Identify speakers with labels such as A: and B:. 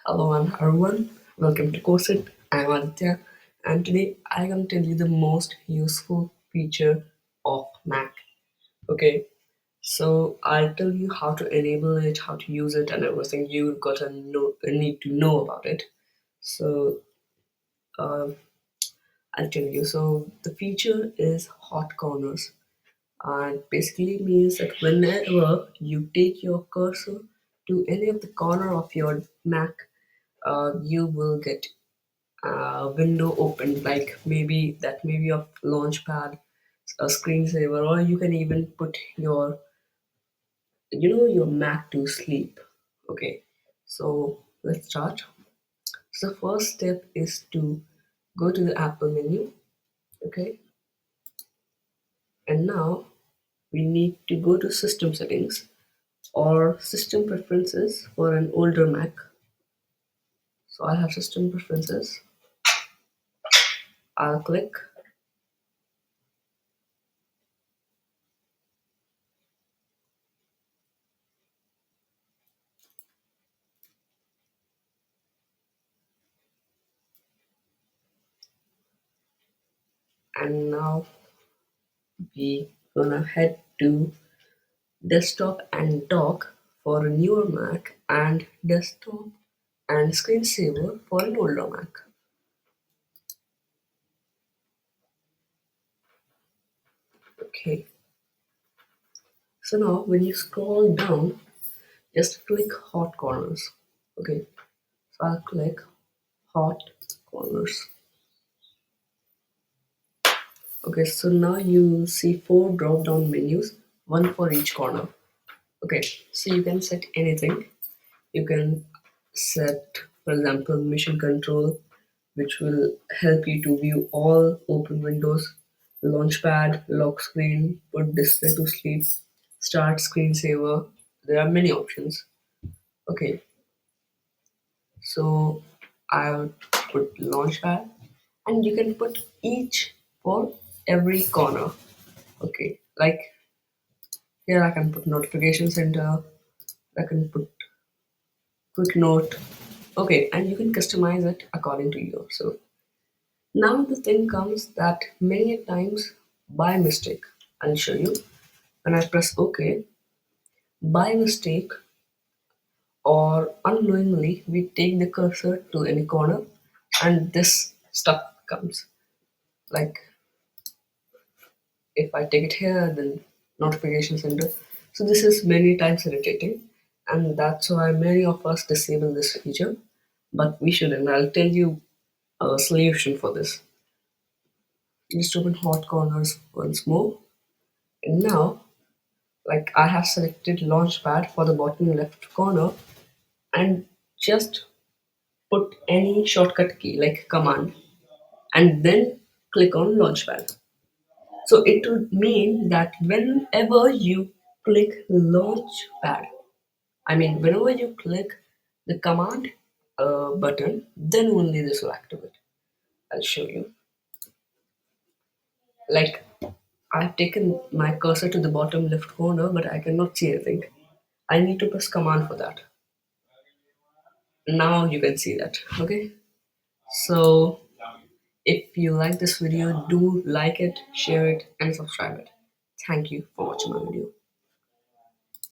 A: Hello everyone, welcome to Coursit. I'm Aditya, and today I'm going to tell you the most useful feature of Mac. Okay, so I'll tell you how to enable it, how to use it, and everything you gotta know need to know about it. So uh, I'll tell you. So the feature is hot corners, and basically means that whenever you take your cursor to any of the corner of your Mac, you will get window open, like maybe a Launchpad, a screensaver, or you can even put your Mac to sleep. Okay, so let's start. So the first step is to go to the Apple menu. Okay, and now we need to go to system settings or system preferences for an older Mac. So I have system preferences. I'll click, and now we gonna head to desktop and dock for a newer Mac, and desktop and screensaver for an older Mac. Okay, so now when you scroll down, just click hot corners. Okay, so I'll click hot corners. Okay, so now you see four drop down menus, one for each corner. Okay, so you can set anything. You can set, for example, mission control, which will help you to view all open windows, launchpad, lock screen, put display to sleep, start screensaver. There are many options. Okay, so I'll put launchpad, and you can put each for every corner. Okay, like here I can put notification center, I can put quick note. Okay, and you can customize it according to you. So now the thing comes that many times by mistake, I'll show you, when I press OK, by mistake or unknowingly, we take the cursor to any corner and this stuff comes. Like if I take it here, then notification center. So this is many times irritating, and that's why many of us disable this feature, but we shouldn't. I'll tell you a solution for this. Just open hot corners once more, and now like I have selected Launchpad for the bottom left corner and just put any shortcut key like command and then click on Launchpad. So it would mean that whenever you click Launchpad, I mean whenever you click the command button, then only this will activate. I'll show you. Like I've taken my cursor to the bottom left corner, but I cannot see anything. I need to press command for that. Now you can see that. Okay. So if you like this video, do like it, share it, and subscribe it. Thank you for watching my video.